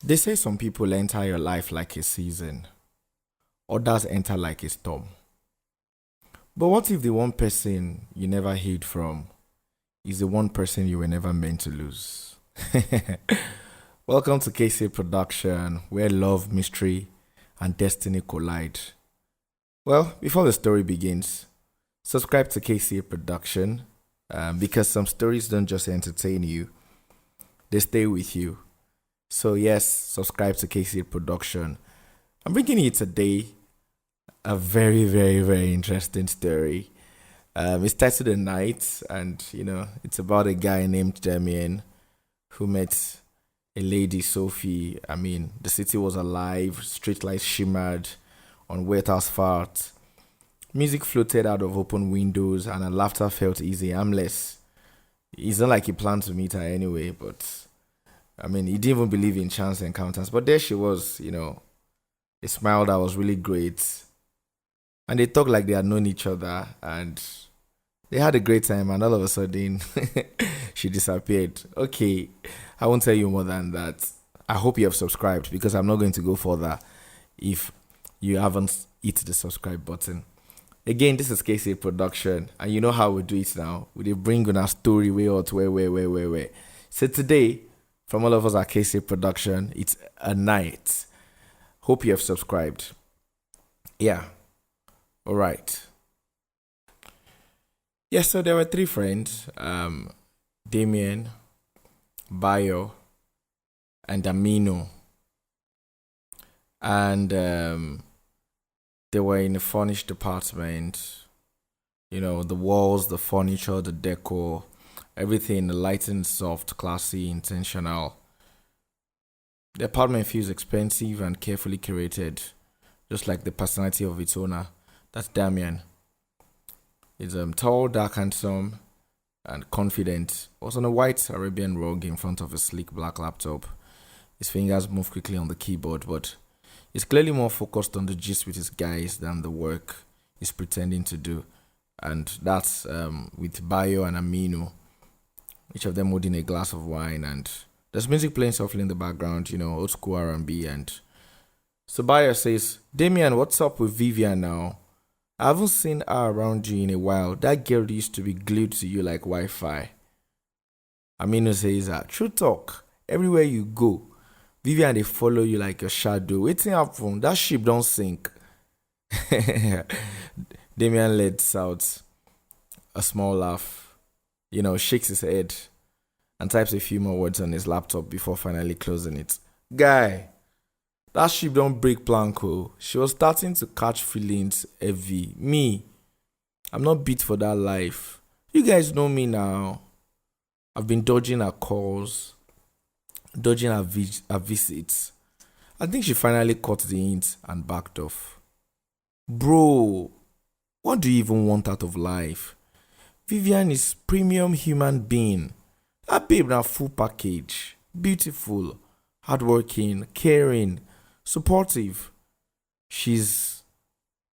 They say some people enter your life like a season, others enter like a storm. But what if the one person you never hid from is the one person you were never meant to lose? Welcome to KC Production, where love, mystery, and destiny collide. Well, before the story begins, subscribe to KC Production because some stories don't just entertain you, they stay with you. So, yes, subscribe to KC Production. I'm bringing you today a very, very, very interesting story. It's titled The Night, and it's about a guy named Damien who met a lady, Sophie. I mean, the city was alive, street lights shimmered on wet asphalt, music floated out of open windows, and her laughter felt easy, harmless. It's not like he planned to meet her anyway, but I mean, he didn't even believe in chance encounters. But there she was, a smile that was really great. And they talked like they had known each other, and they had a great time, and all of a sudden she disappeared. Okay, I won't tell you more than that. I hope you have subscribed because I'm not going to go further if you haven't hit the subscribe button. Again, this is KC Production, and you know how we do it now. We bring on our story way out, way. So today, from all of us at KC Production, it's a night. Hope you have subscribed. Yeah. All right. Yeah, so there were three friends, Damien, Bayo, and Amino. And they were in a furnished apartment. The walls, the furniture, the decor, everything, the lighting soft, classy, intentional. The apartment feels expensive and carefully curated, just like the personality of its owner. That's Damien. He's tall, dark, handsome, and confident. Was on a white Arabian rug in front of a sleek black laptop. His fingers move quickly on the keyboard, but he's clearly more focused on the gist with his guys than the work he's pretending to do. And that's with Bayo and Amino, each of them holding a glass of wine, and there's music playing softly in the background, old school R&B. And so Bayo says, Damien, what's up with Vivian now? I haven't seen her around you in a while. That girl used to be glued to you like Wi-Fi. Amino says, true talk. Everywhere you go, Vivian, they follow you like your shadow. Waiting up from that ship don't sink. Damien lets out a small laugh, shakes his head and types a few more words on his laptop before finally closing it. Guy, that ship don't break planko. She was starting to catch feelings heavy. Me, I'm not beat for that life. You guys know me now. I've been dodging her calls, dodging her visits. I think she finally caught the hint and backed off. Bro, what do you even want out of life? Vivian is premium human being. That babe na full package. Beautiful, hardworking, caring, supportive. She's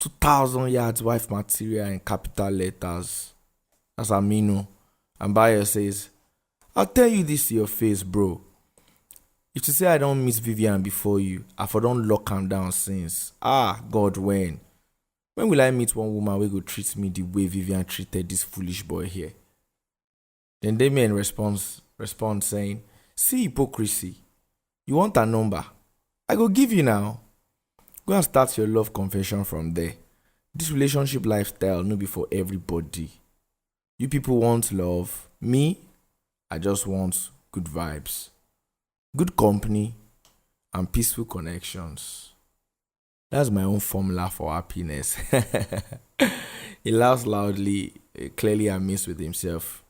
2,000 yards wife material in capital letters. That's Amino. And Bayo says, I'll tell you this to your face, bro. If you say I don't miss Vivian before you, I for don't lock him down since. God, when? When will I meet one woman who go treat me the way Vivian treated this foolish boy here? Then Damien responds saying, see hypocrisy. You want a number? I go give you now. Go and start your love confession from there. This relationship lifestyle no be for everybody. You people want love. Me, I just want good vibes, good company, and peaceful connections. That's my own formula for happiness. He laughs loudly, clearly amazed with himself.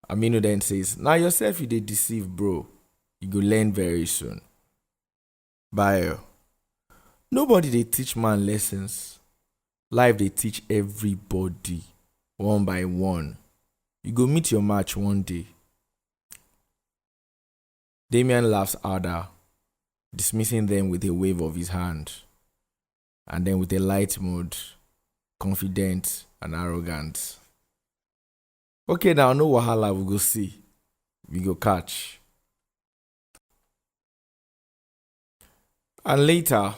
Amino then says, now yourself you dey deceive, bro. You go learn very soon. Bayo, nobody dey teach man lessons. Life dey teach everybody, one by one. You go meet your match one day. Damien laughs harder, dismissing them with a wave of his hand, and then with a light mood, confident and arrogant. Okay, now no wahala, we go see. We go catch. And later,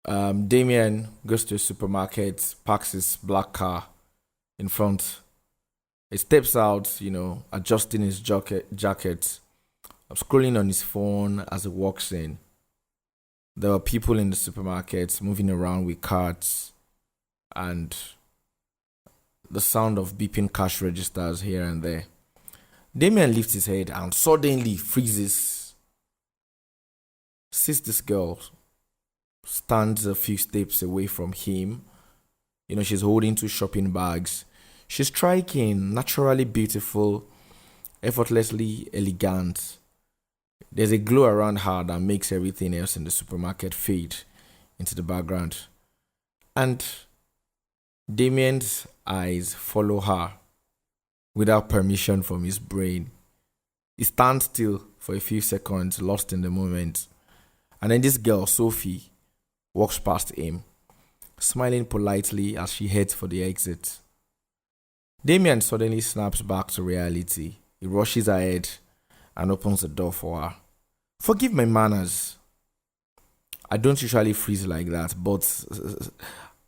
Damien goes to a supermarket, parks his black car in front. He steps out, adjusting his jacket, scrolling on his phone as he walks in. There were people in the supermarket moving around with carts and the sound of beeping cash registers here and there. Damien lifts his head and suddenly freezes. Sees this girl, stands a few steps away from him. She's holding two shopping bags. She's striking, naturally beautiful, effortlessly elegant. There's a glow around her that makes everything else in the supermarket fade into the background. And Damien's eyes follow her without permission from his brain. He stands still for a few seconds, lost in the moment. And then this girl, Sophie, walks past him, smiling politely as she heads for the exit. Damien suddenly snaps back to reality. He rushes ahead and opens the door for her. Forgive my manners. I don't usually freeze like that, but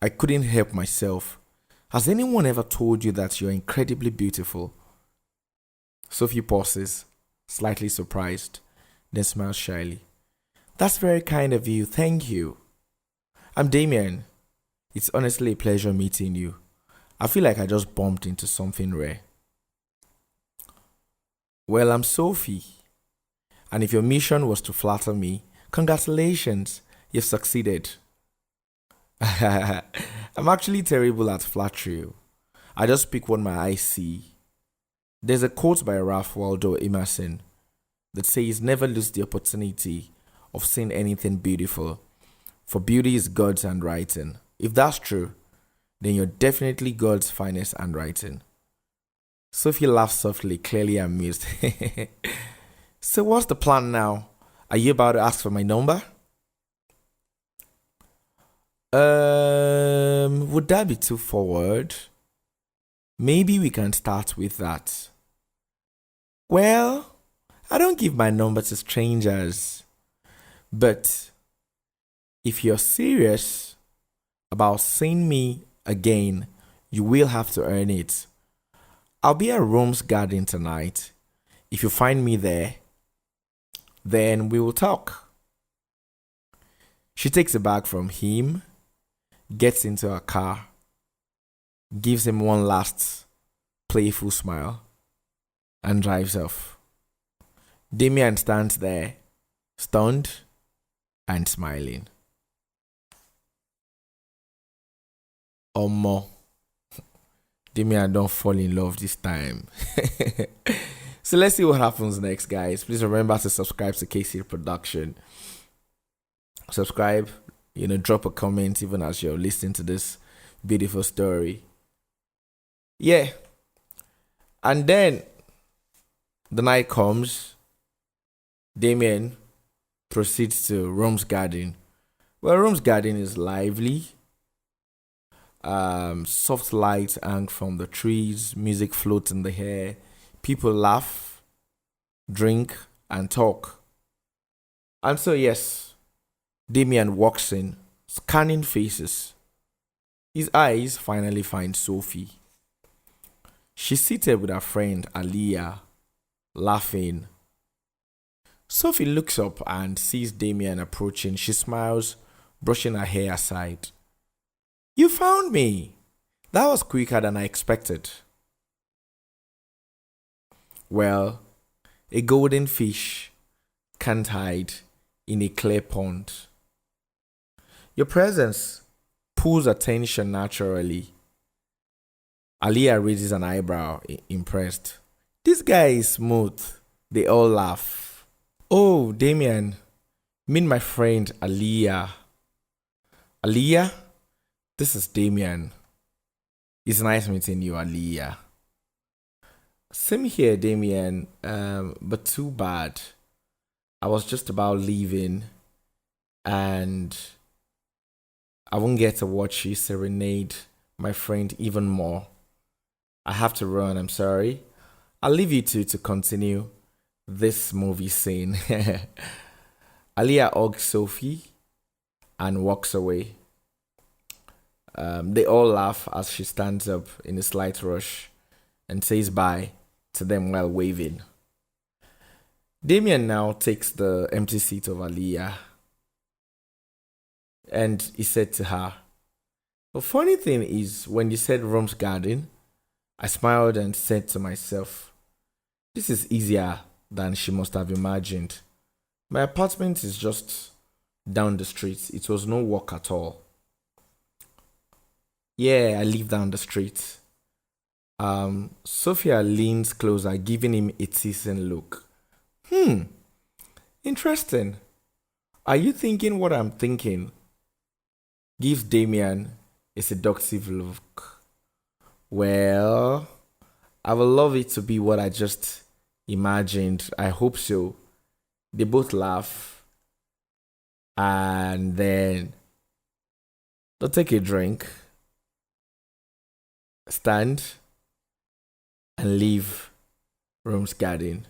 I couldn't help myself. Has anyone ever told you that you're incredibly beautiful? Sophie pauses, slightly surprised, then smiles shyly. That's very kind of you, thank you. I'm Damien. It's honestly a pleasure meeting you. I feel like I just bumped into something rare. Well, I'm Sophie. And if your mission was to flatter me, congratulations, you've succeeded. I'm actually terrible at flattery. I just speak what my eyes see. There's a quote by Ralph Waldo Emerson that says, never lose the opportunity of seeing anything beautiful, for beauty is God's handwriting. If that's true, then you're definitely God's finest handwriting. Sophie laughs softly, clearly amused. So what's the plan now? Are you about to ask for my number? Would that be too forward? Maybe we can start with that. Well, I don't give my number to strangers. But if you're serious about seeing me again, you will have to earn it. I'll be at Rome's Garden tonight. If you find me there, then we will talk. She takes a bag from him, gets into her car, gives him one last playful smile, and drives off. Damien stands there, stunned and smiling. Omo, Damien don't fall in love this time. So let's see what happens next, guys. Please remember to subscribe to KC Production. Subscribe, drop a comment even as you're listening to this beautiful story. Yeah. And then the night comes. Damien proceeds to Rome's Garden. Well, Rome's Garden is lively. Soft lights hang from the trees, music floats in the air, people laugh, drink, and talk. And so, yes, Damien walks in, scanning faces. His eyes finally find Sophie. She's seated with her friend Aliyah, laughing. Sophie looks up and sees Damien approaching. She smiles, brushing her hair aside. You found me. That was quicker than I expected. Well, a golden fish can't hide in a clear pond. Your presence pulls attention naturally. Aliyah raises an eyebrow, impressed. This guy is smooth. They all laugh. Oh, Damien, meet my friend Aliyah. Aliyah? This is Damien. It's nice meeting you, Aliyah. Same here, Damien, but too bad. I was just about leaving and I won't get to watch you serenade my friend even more. I have to run, I'm sorry. I'll leave you two to continue this movie scene. Aliyah hugs Sophie and walks away. They all laugh as she stands up in a slight rush and says bye to them while waving. Damien now takes the empty seat of Aliyah and he said to her, the funny thing is, when you said Rome's garden, I smiled and said to myself, this is easier than she must have imagined. My apartment is just down the street. It was no walk at all. Yeah, I live down the street. Sophia leans closer, giving him a teasing look. Interesting. Are you thinking what I'm thinking? Gives Damien a seductive look. Well, I would love it to be what I just imagined. I hope so. They both laugh. And then they'll take a drink, stand, and leave Rome's garden.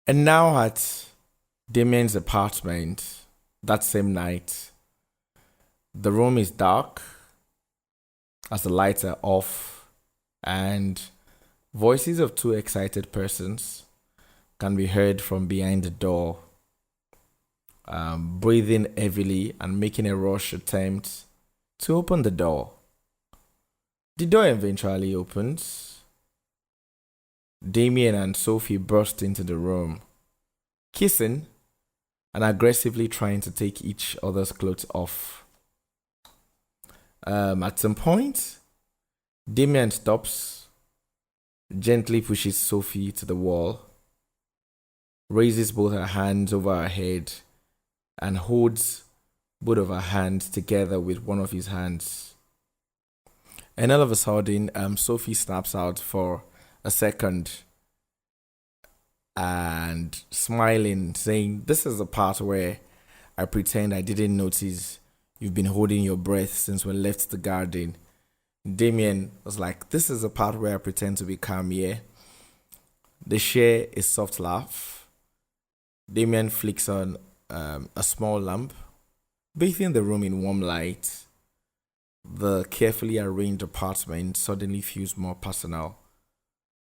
And now at Damien's apartment, that same night, the room is dark as the lights are off and voices of two excited persons can be heard from behind the door, breathing heavily and making a rush attempt to open the door. The door eventually opens. Damien and Sophie burst into the room, kissing and aggressively trying to take each other's clothes off. At some point, Damien stops, gently pushes Sophie to the wall, raises both her hands over her head, and holds both of her hands together with one of his hands. And all of a sudden, Sophie snaps out for a second and smiling, saying, this is the part where I pretend I didn't notice you've been holding your breath since we left the garden. Damien was like, this is the part where I pretend to be calm, yeah? They share a soft laugh. Damien flicks on a small lamp, bathing the room in warm light. The carefully arranged apartment suddenly feels more personal.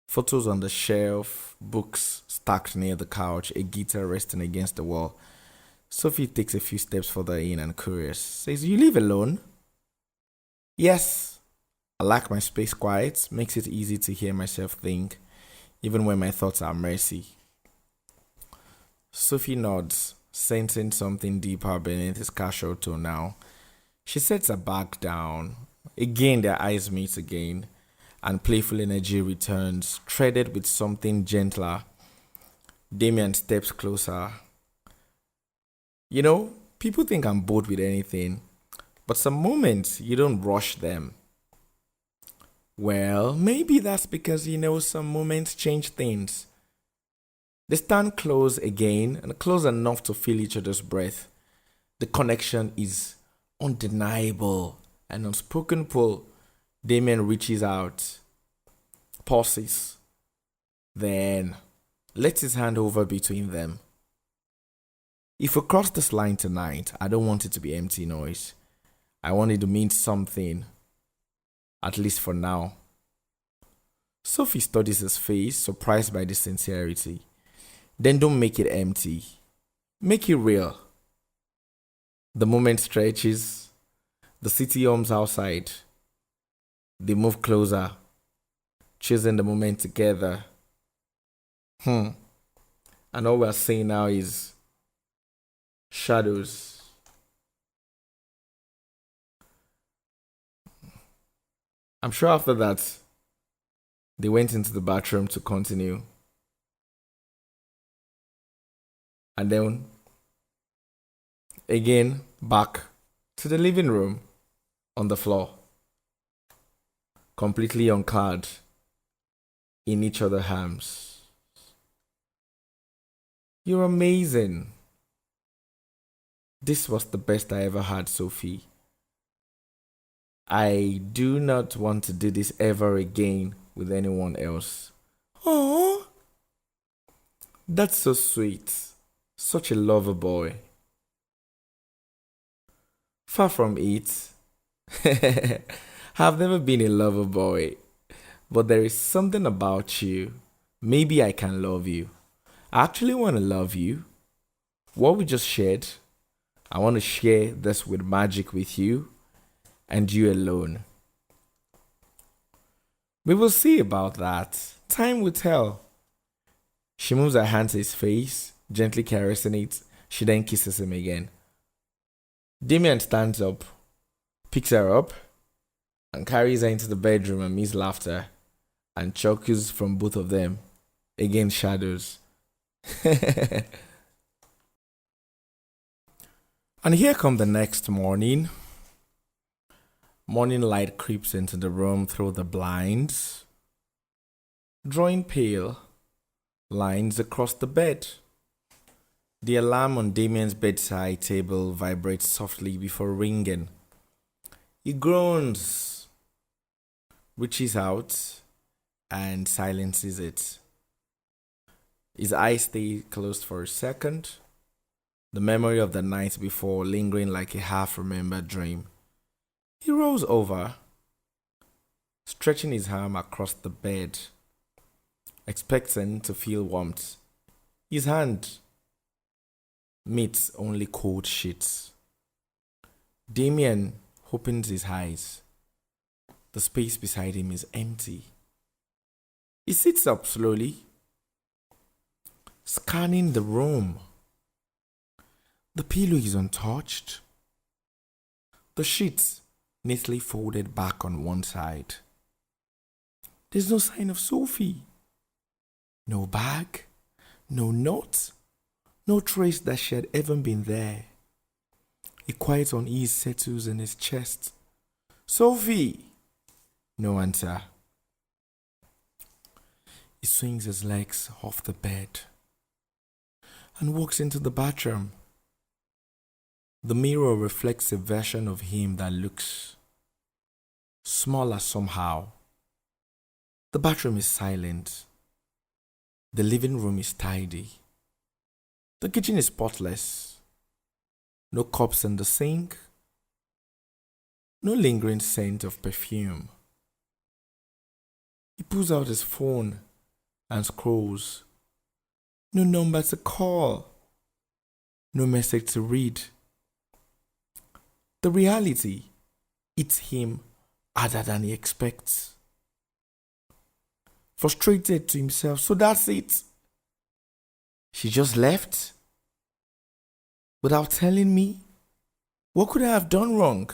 Photos on the shelf, books stacked near the couch, a guitar resting against the wall. Sophie takes a few steps further in and curious, says, you live alone? Yes. I like my space quiet, makes it easy to hear myself think, even when my thoughts are messy. Sophie nods, sensing something deeper beneath his casual tone now. She sets her back down. Again, their eyes meet again, and playful energy returns, threaded with something gentler. Damien steps closer. You know, people think I'm bored with anything, but some moments you don't rush them. Well, maybe that's because some moments change things. They stand close again and close enough to feel each other's breath. The connection is undeniable. An unspoken pull. Damien reaches out, pauses, then lets his hand over between them. If we cross this line tonight, I don't want it to be empty noise. I want it to mean something, at least for now. Sophie studies his face, surprised by the sincerity. Then don't make it empty. Make it real. The moment stretches. The city hums outside. They move closer, choosing the moment together. And all we're seeing now is shadows. I'm sure after that, they went into the bathroom to continue. And then, again, back to the living room on the floor. Completely unclad in each other's arms. You're amazing. This was the best I ever had, Sophie. I do not want to do this ever again with anyone else. Oh, that's so sweet. Such a lover boy. Far from it. I've never been a lover boy, but there is something about you. Maybe I can love you. I actually want to love you. What we just shared, I want to share this with magic with you and you alone. We will see about that. Time will tell. She moves her hand to his face, gently caressing it. She then kisses him again. Damien stands up, picks her up, and carries her into the bedroom amidst laughter and chuckles from both of them against shadows. And here come the next morning. Morning light creeps into the room through the blinds, drawing pale lines across the bed. The alarm on Damien's bedside table vibrates softly before ringing. He groans, reaches out, and silences it. His eyes stay closed for a second, the memory of the night before lingering like a half-remembered dream. He rolls over, stretching his arm across the bed, expecting to feel warmth. His hand meets only cold sheets. Damien opens his eyes. The space beside him is empty. He sits up slowly, scanning the room. The pillow is untouched. The sheets neatly folded back on one side. There's no sign of Sophie. No bag, no note, no trace that she had ever been there. A quiet unease settles in his chest. Sophie! No answer. He swings his legs off the bed and walks into the bathroom. The mirror reflects a version of him that looks smaller somehow. The bathroom is silent. The living room is tidy. The kitchen is spotless. No cups in the sink. No lingering scent of perfume. He pulls out his phone and scrolls. No number to call. No message to read. The reality hits him harder than he expects. Frustrated to himself, so that's it. She just left without telling me. What could I have done wrong?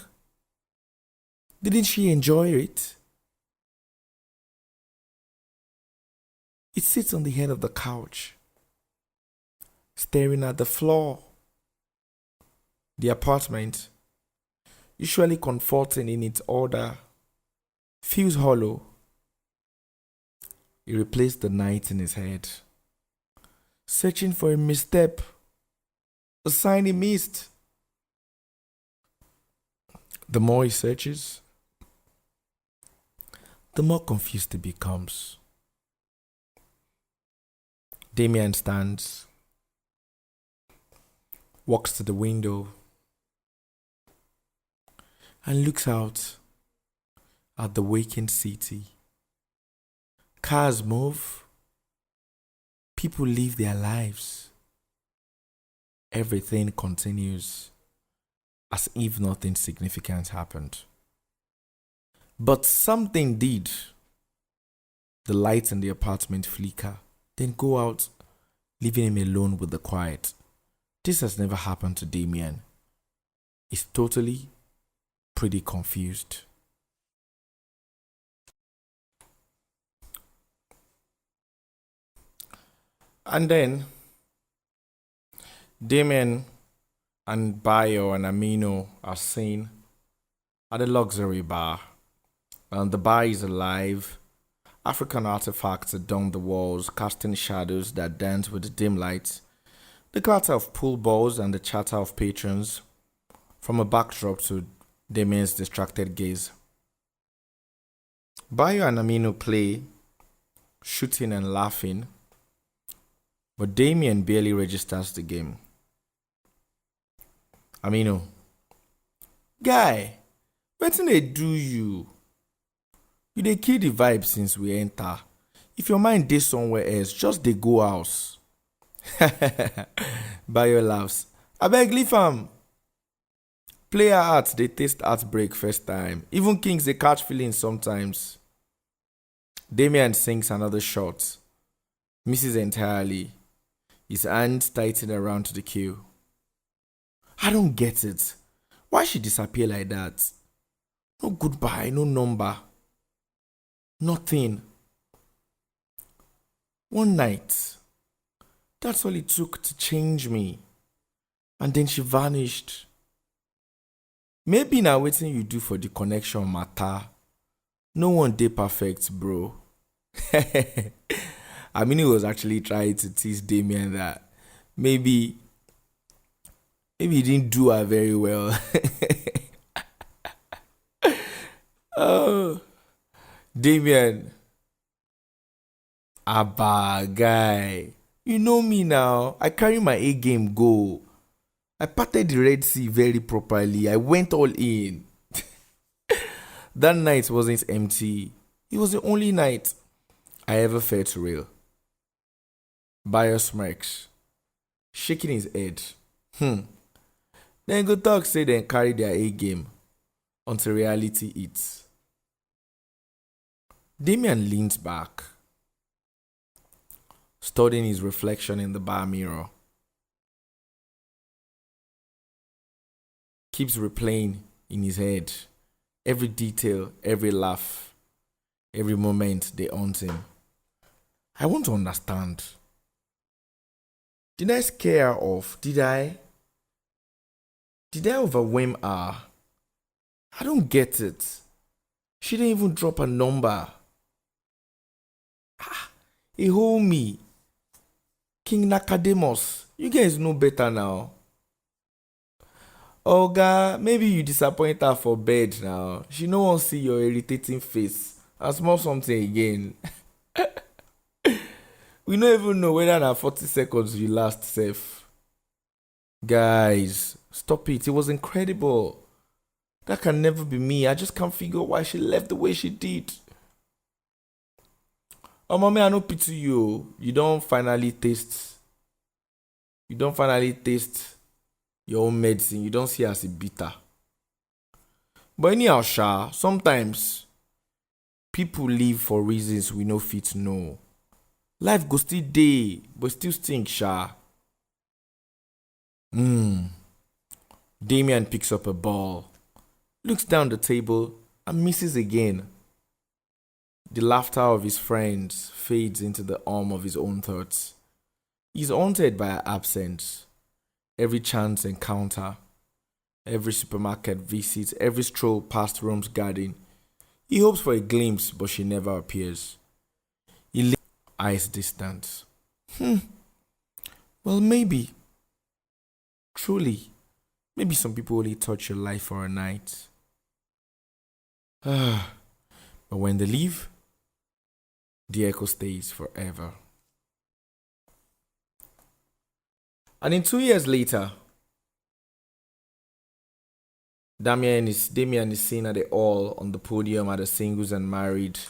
Didn't she enjoy it? It sits on the head of the couch, staring at the floor. The apartment, usually comforting in its order, feels hollow. He replaced the night in his head, searching for a misstep, a sign he missed. The more he searches, the more confused he becomes. Damien stands, walks to the window, and looks out at the waking city. Cars move, people live their lives. Everything continues as if nothing significant happened. But something did. The lights in the apartment flicker, then go out, leaving him alone with the quiet. This has never happened to Damien. He's totally pretty confused. And then Damien and Bayo and Amino are seen at a luxury bar. And the bar is alive. African artifacts adorn the walls, casting shadows that dance with the dim lights. The clatter of pool balls and the chatter of patrons from a backdrop to Damien's distracted gaze. Bayo and Aminu play, shooting and laughing, but Damien barely registers the game. Aminu, guy, wetin dey do you? You dey kill the vibe since we enter. If your mind dey somewhere else, just dey go house. Bayo laughs. Abeg leave am. Player art dey taste heartbreak first time. Even kings dey catch feelings sometimes. Damien sinks another shot. Misses entirely. His hands tighten around to the cue. I don't get it. Why she disappear like that? No goodbye, no number. Nothing. One night. That's all it took to change me. And then she vanished. Maybe now wetin you do for the connection matter. No one dey perfect, bro. I mean, he was actually trying to tease Damien that maybe he didn't do her very well. Oh, Damien, Abba guy, you know me now. I carry my A game go. I parted the Red Sea very properly. I went all in. That night wasn't empty. It was the only night I ever felt real. Bayo smirks, shaking his head. Then go talk say then carry their A game until reality hits. Damien leans back, studying his reflection in the bar mirror. Keeps replaying in his head every detail, every laugh, every moment they haunt him. I want to understand. Did I scare her off? Did I overwhelm her? I don't get it. She didn't even drop a number. He hold me. King Nakademus, you guys know better now. Oga, maybe you disappoint her for bed now. She no wan see your irritating face and small something again. We no even know whether na 40 seconds you last sef. Guys, stop it. It was incredible. That can never be me. I just can't figure why she left the way she did. Oh, mommy, I no pity you. You don't finally taste your own medicine. You don't see as a bitter. But anyhow, sometimes people live for reasons we no fit know. Life go still dey, but still stink, Damien picks up a ball, looks down the table, and misses again. The laughter of his friends fades into the hum of his own thoughts. He's haunted by her absence. Every chance encounter, every supermarket visit, every stroll past Rome's garden. He hopes for a glimpse, but she never appears. He leaves eyes distant. Well, maybe. Truly. Maybe some people only touch your life for a night. But when they leave, the echo stays forever. And then 2 years later, Damien is seen at the hall on the podium at a singles and married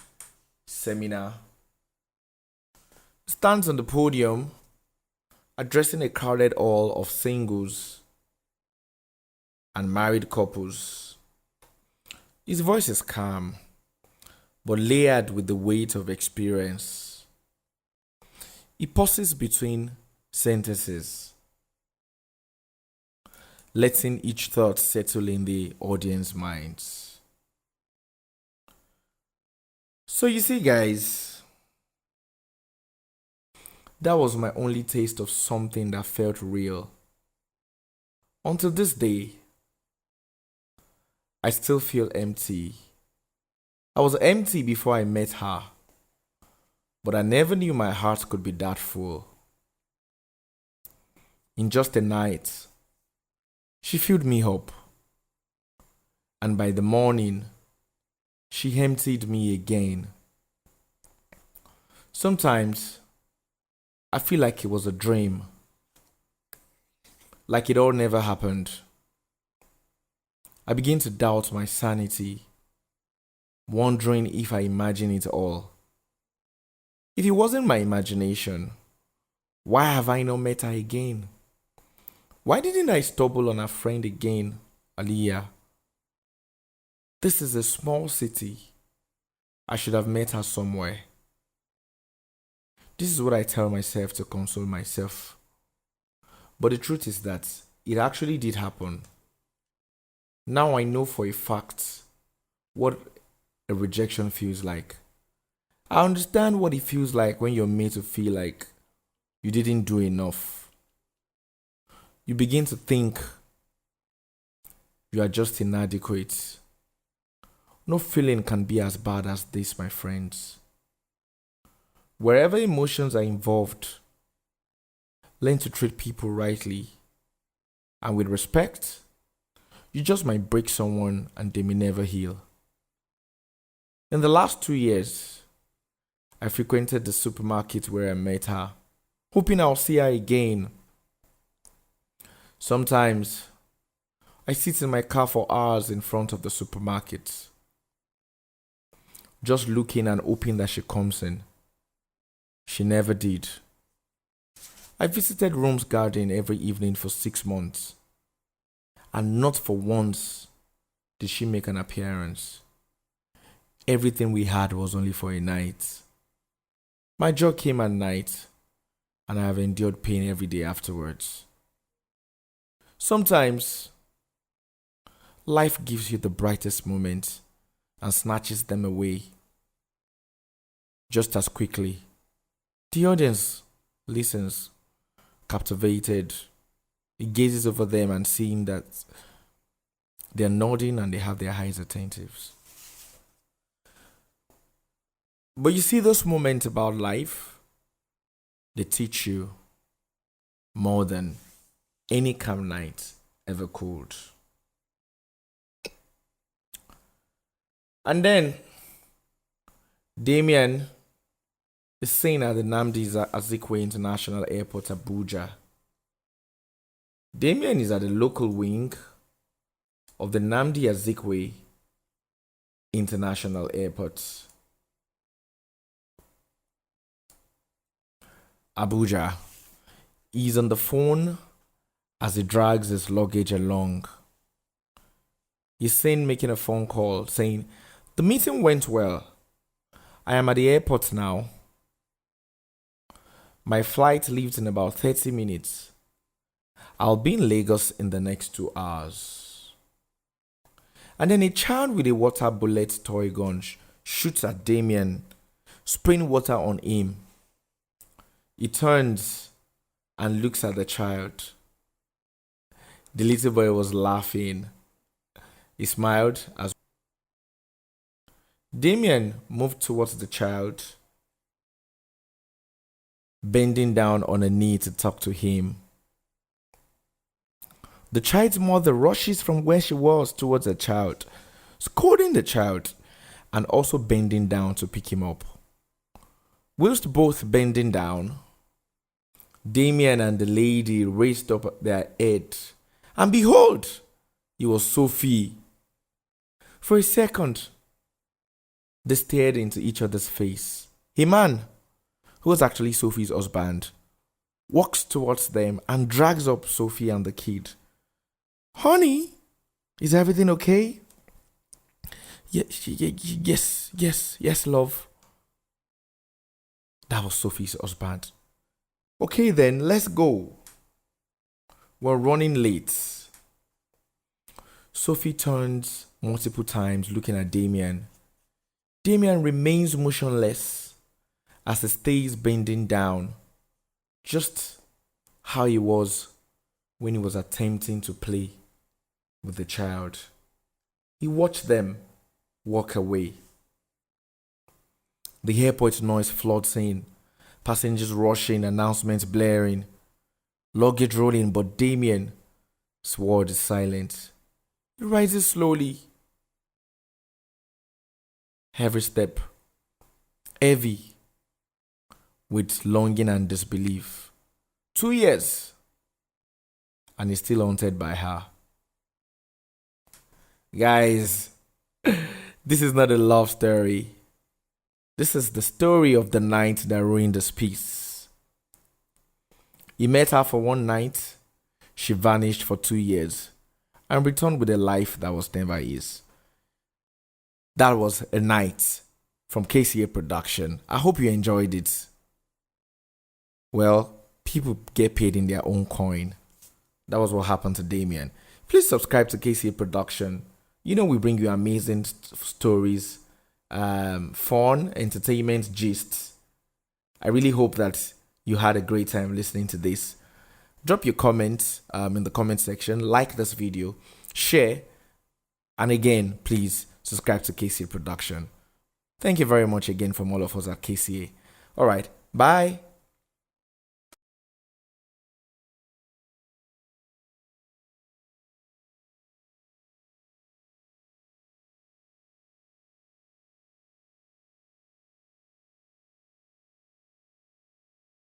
seminar. Stands on the podium, addressing a crowded hall of singles and married couples. His voice is calm, but layered with the weight of experience. He pauses between sentences, letting each thought settle in the audience minds. So you see, guys, that was my only taste of something that felt real. Until this day, I still feel empty. I was empty before I met her, but I never knew my heart could be that full. In just a night, she filled me up, and by the morning, She emptied me again. Sometimes I feel like it was a dream, like it all never happened. I begin to doubt my sanity, wondering if I imagine it all. If it wasn't my imagination, why have I not met her again? Why didn't I stumble on her friend again, Aliyah? This is a small city. I should have met her somewhere. This is what I tell myself to console myself. But the truth is that it actually did happen. Now I know for a fact what a rejection feels like. I understand what it feels like when you're made to feel like you didn't do enough. You begin to think you are just inadequate. No feeling can be as bad as this, my friends. Wherever emotions are involved, learn to treat people rightly and with respect. You just might break someone and they may never heal. In the last 2 years, I frequented the supermarket where I met her, hoping I'll see her again. Sometimes, I sit in my car for hours in front of the supermarket, just looking and hoping that she comes in. She never did. I visited Rome's garden every evening for 6 months, and not for once did she make an appearance. Everything we had was only for a night. My joy came at night, and I have endured pain every day afterwards. Sometimes, life gives you the brightest moments and snatches them away just as quickly. The audience listens, captivated. It gazes over them and seeing that they're nodding and they have their eyes attentive. But you see those moments about life, they teach you more than any calm night ever could. And then Damien is seen at the Nnamdi Azikiwe International Airport, Abuja. Damien is at the local wing of the Nnamdi Azikiwe International Airport, Abuja. He's on the phone as he drags his luggage along. He's seen making a phone call saying, "The meeting went well. I am at the airport now. My flight leaves in about 30 minutes. I'll be in Lagos in the next 2 hours." And then a child with a water bullet toy gun shoots at Damien, spraying water on him. He turns and looks at the child. The little boy was laughing. He smiled as Damien moved towards the child, bending down on a knee to talk to him. The child's mother rushes from where she was towards the child, scolding the child and also bending down to pick him up. Whilst both bending down, Damien and the lady raised up their head, and behold, it was Sophie. For a second, they stared into each other's face. A man, who was actually Sophie's husband, walks towards them and drags up Sophie and the kid. "Honey, is everything okay?" Yes, love. That was Sophie's husband. "Okay then, let's go. We're running late." Sophie turns multiple times looking at Damien. Damien remains motionless as he stays bending down, just how he was when he was attempting to play with the child. He watched them walk away. The airport noise floods in, passengers rushing, announcements blaring, luggage rolling, but Damien sword is silent. He rises slowly. every step heavy with longing and disbelief. 2 years, and he's still haunted by her. Guys, this is not a love story. This is the story of the night that ruined his peace. He met her for one night, she vanished for 2 years, and returned with a life that was never his. That was a night from KCA Production. I hope you enjoyed it. Well, people get paid in their own coin. That was what happened to Damien. Please subscribe to KCA Production. You know we bring you amazing stories, fun, entertainment, gist. I really hope that you had a great time listening to this. Drop your comments in the comment section. Like this video, share, and again, please subscribe to KCA Production. Thank you very much again from all of us at KCA. All right, bye.